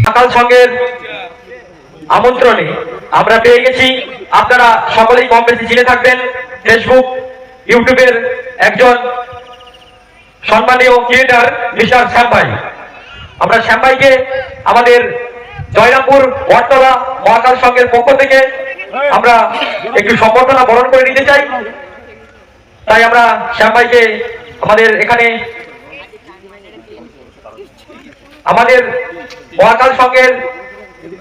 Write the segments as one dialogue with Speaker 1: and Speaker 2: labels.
Speaker 1: সকাল সঙ্গের আমন্ত্রণে আমরা পেয়ে গেছি, আপনারা সকলেই কম বেশি চিনে থাকবেন, ফেসবুক ইউটিউবের একজন সম্মানীয় ক্রিয়েটার মিস্টার শ্যাম ভাই। আমরা শ্যাম ভাইকে আমাদের জয়রামপুর বটতলা মহাকাল সংঘের পক্ষ থেকে আমরা একটু সম্বর্ধনা বরণ করে নিতে চাই। তাই আমরা শ্যাম ভাইকে আমাদের এখানে আমাদের মহাকাল সংঘের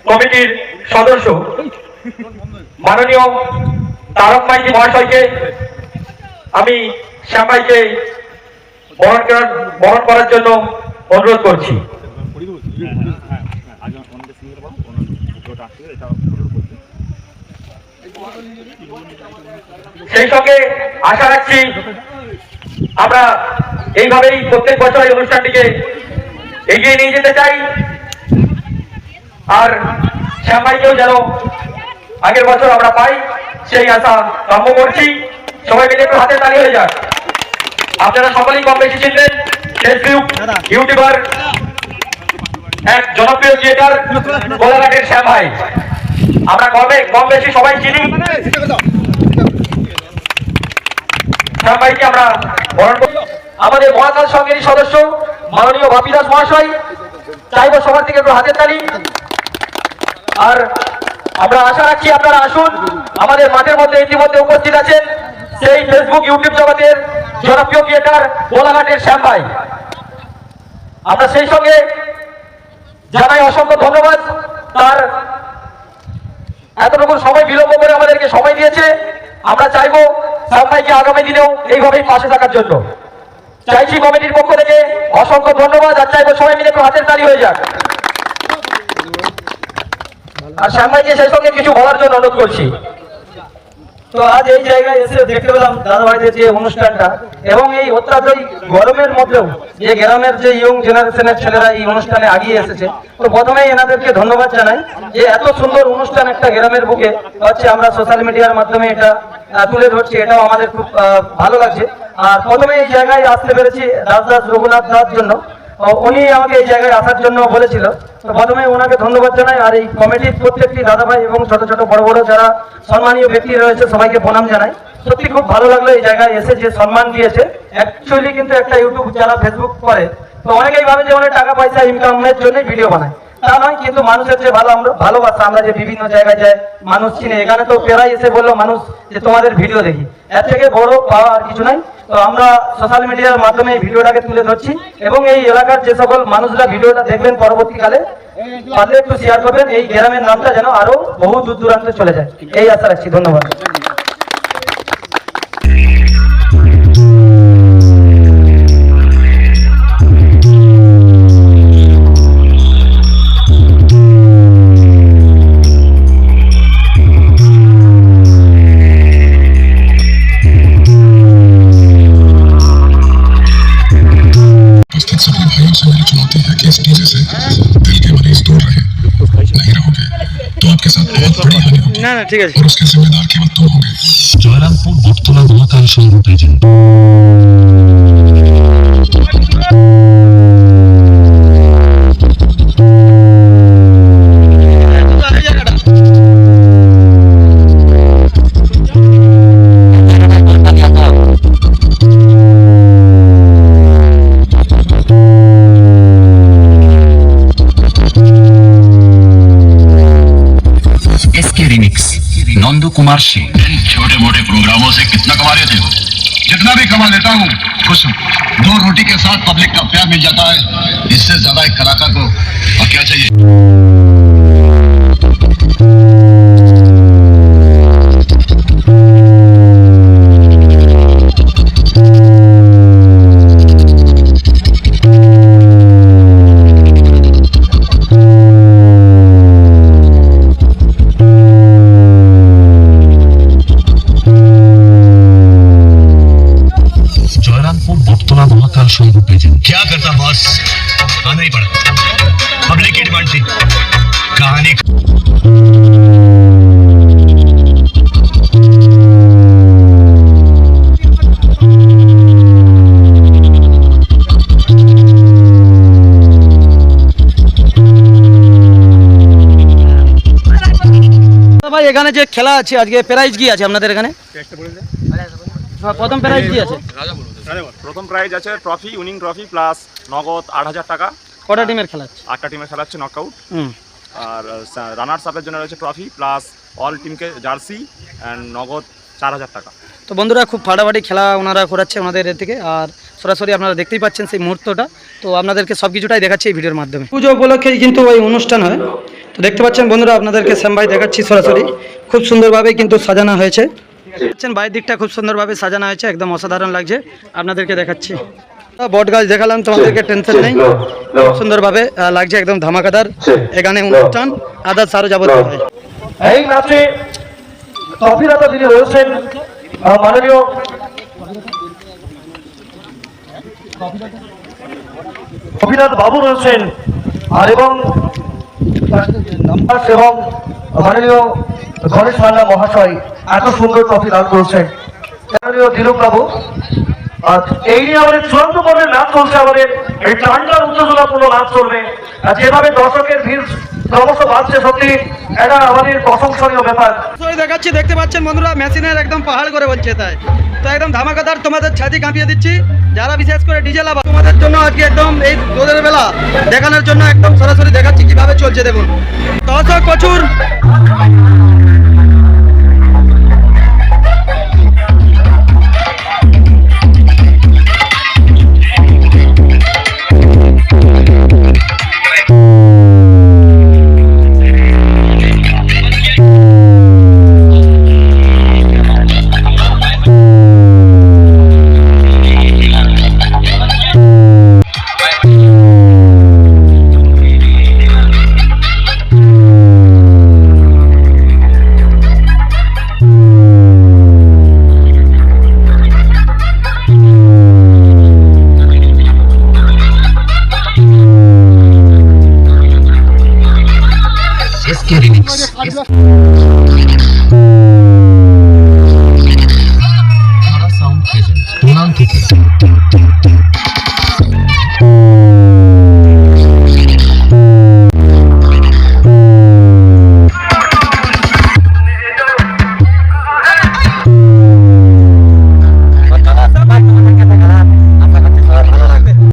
Speaker 1: কমিটির সদস্য মাননীয় তারক মাইতি মহাশয়কে আমি শ্যাম ভাইকে বরণ করার জন্য অনুরোধ করছি। সেই সঙ্গে আশা রাখছি আমরা এইভাবেই প্রত্যেক বছর এই অনুষ্ঠানটিকে এগিয়ে নিয়ে যেতে চাই, আর শ্যাম ভাইকেও যেন আগের বছর আমরা পাই সেই আশা কাম্য করছি। সবাই মিলে একটু হাতে তালি হয়ে যাক। আপনারা সকলেই কম বেশি চিনবেন, ফেসবুক ইউটিউবার এক জনপ্রিয় ক্রিয়েটার গোলাঘাটের শ্যাম ভাই। আমরা কম বেশি সবাই চিনি শ্যাম ভাইকে। আমরা বরণ করি আমাদের মহাকাল সংঘেরই সদস্য মাননীয় বাপি দাস মহাশয়। চাইব সবার থেকে একটু হাতের তালি। আর আমরা আশা রাখছি আপনারা আসুন। আমাদের মাঠের মধ্যে ইতিমধ্যে উপস্থিত আছেন সেই ফেসবুক ইউটিউব জগতের জনপ্রিয় ক্রিয়েটার গোলাঘাটের শ্যাম ভাই। আমরা সেই সঙ্গে জানাই অসংখ্য ধন্যবাদ, তার এতটুকু সময় বিলম্ব করে আমাদেরকে সময় দিয়েছে। আমরা চাইবো শ্যাম ভাইকে আগামী দিনেও এইভাবেই পাশে থাকার জন্য চাইছি কমিটির পক্ষ থেকে অসংখ্য ধন্যবাদ। আর চাইবো সবাই মিলে একটু হাতের তালি হয়ে যাক। আর শ্যাম ভাইকে সেই সঙ্গে কিছু বলার জন্য অনুরোধ করছি।
Speaker 2: তো আজ এই জায়গায় এসে দেখতে পেলাম দাদা ভাইদের যে অনুষ্ঠানটা, এবং এই অত্যাধুনিক গরমের মধ্যেও যে গ্রামের যে ইয়ং জেনারেশনের ছেলেরা এই অনুষ্ঠানে আগিয়ে এসেছে। তো প্রথমেই এনাদেরকে ধন্যবাদ জানাই যে এত সুন্দর অনুষ্ঠান একটা গ্রামের বুকে হচ্ছে, আমরা সোশ্যাল মিডিয়ার মাধ্যমে এটা তুলে ধরছি, এটাও আমাদের খুব ভালো লাগছে। আর প্রথমে এই জায়গায় আসতে পেরেছি দাস রঘুনাথ দাস জন্য, উনি আমাকে এই জায়গায় আসার জন্য বলেছিল। তো প্রথমে ওনাকে ধন্যবাদ জানাই। আর এই কমিটির প্রত্যেকটি দাদা ভাই এবং ছোট ছোট বড় বড় যারা সম্মানীয় ব্যক্তি রয়েছে সবাইকে প্রণাম জানাই। সত্যি খুব ভালো লাগলো এই জায়গায় এসে যে সম্মান দিয়েছে। অ্যাকচুয়ালি কিন্তু একটা ইউটিউব যারা ফেসবুক করে তো অনেকেই ভাবে যে অনেক টাকা পয়সা ইনকামের জন্যই ভিডিও বানায়, তা নয়। কিন্তু মানুষের যে ভালোবাসা, আমরা যে বিভিন্ন জায়গায় যাই মানুষ চিনে, এখানে তো প্রায় এসে বললো মানুষ যে তোমাদের ভিডিও দেখি, এর থেকে বড় পাওয়া আর কিছু নাই। তো আমরা সোশ্যাল মিডিয়ার মাধ্যমে এই ভিডিওটাকে তুলে ধরছি, এবং এই এলাকার যে সকল মানুষরা ভিডিওটা দেখবেন পরবর্তীকালে পারলে একটু শেয়ার করবেন, এই গ্রামের নামটা যেন আরো বহু দূর দূরান্তে চলে যায়, এই আশা রাখছি। ধন্যবাদ।
Speaker 3: मेरी चुनौती है कि इस डीजे से दिल के मरीज दूर रहे, नहीं रहोगे तो आपके साथ बहुत बड़ी हानि होगी और उसके जिम्मेदार केवल तुम होगे।
Speaker 4: জয়রামপুর বটতলা মহাকাল সংঘ প্রেজেন্ট। नंदू कुमार सिंह।
Speaker 3: इन छोटे मोटे प्रोग्रामों से कितना कमा लेते हो? जितना भी कमा लेता हूँ खुश हूँ। 2 रोटी के साथ पब्लिक का प्यार मिल जाता है, इससे ज्यादा एक कलाकार को और क्या चाहिए। क्या करता बॉस, आना ही पड़ा, पब्लिक की डिमांड थी। कहानी
Speaker 2: এখানে যে খেলা আছে আজকে প্রাইজ কি আছে আপনাদের এখানে? প্রথম প্রাইজ কি আছে?
Speaker 5: প্রথম প্রাইজ আছে ট্রফি, উইনিং ট্রফি প্লাস নগদ 8,000 টাকা।
Speaker 2: কটা টিমের খেলা আছে?
Speaker 5: 8টা টিমের খেলা হচ্ছে নকআউট।
Speaker 2: হুম।
Speaker 5: আর রানার্স আপের জন্য রয়েছে ট্রফি প্লাস অল টিমকে জার্সি অ্যান্ড নগদ 4,000 টাকা।
Speaker 2: তো বন্ধুরা খুব ফাটাফাটি খেলা ওনারা করাচ্ছে ওনাদের এর থেকে, আর সরাসরি আপনারা দেখতেই পাচ্ছেন সেই মুহূর্তটা। তো আপনাদেরকে সব কিছুটাই দেখাচ্ছি এই ভিডিওর মাধ্যমে। পুজো উপলক্ষেই কিন্তু ওই অনুষ্ঠান হয়। তো দেখতে পাচ্ছেন বন্ধুরা, আপনাদেরকে শ্যাম ভাই দেখাচ্ছি সরাসরি। খুব সুন্দরভাবে কিন্তু সাজানো হয়েছে, দেখছেন বাইরের দিকটা খুব সুন্দরভাবে সাজানো হয়েছে, একদম অসাধারণ লাগছে। আপনাদেরকে দেখাচ্ছি বট গাছ দেখালাম, তোমাদেরকে টেনশন নেই, খুব সুন্দরভাবে লাগছে, একদম ধামাকাদার এখানে অনুষ্ঠান। আদার্স আরও যাবতীয় হয়।
Speaker 1: এই নাচে ট্রফিদাতা যিনি রয়েছেন মাননীয় অভিনাথ বাবু রয়েছেন, আর এবং এবং মাননীয় গণেশ মান্না মহাশয় এত সুন্দর ট্রফি দান করেছেন। মাননীয় দিলীপ বাবু, আর এই নিয়ে আমাদের চূড়ান্ত পর্বের নাচ চলছে, আমাদের এই টানটার উত্তেজনাপূর্ণ নাচ চলবে। আর যেভাবে দর্শকের ভিড় ক্রমশ বাড়ছে, সত্যি এটা আমাদের প্রশংসনীয় ব্যাপার।
Speaker 2: দেখাচ্ছি, দেখতে পাচ্ছেন বন্ধুরা, মেশিনের একদম পাহাড় করে বলছে তাই তো একদম ধামাকাদার, তোমাদের ছাতি কাঁপিয়ে দিচ্ছি। যারা বিশেষ করে ডিজে লাভার তোমাদের জন্য আজকে একদম এই রোদের বেলা দেখানোর জন্য একদম সরাসরি দেখাচ্ছি কিভাবে চলছে। দেখুন দর্শক প্রচুর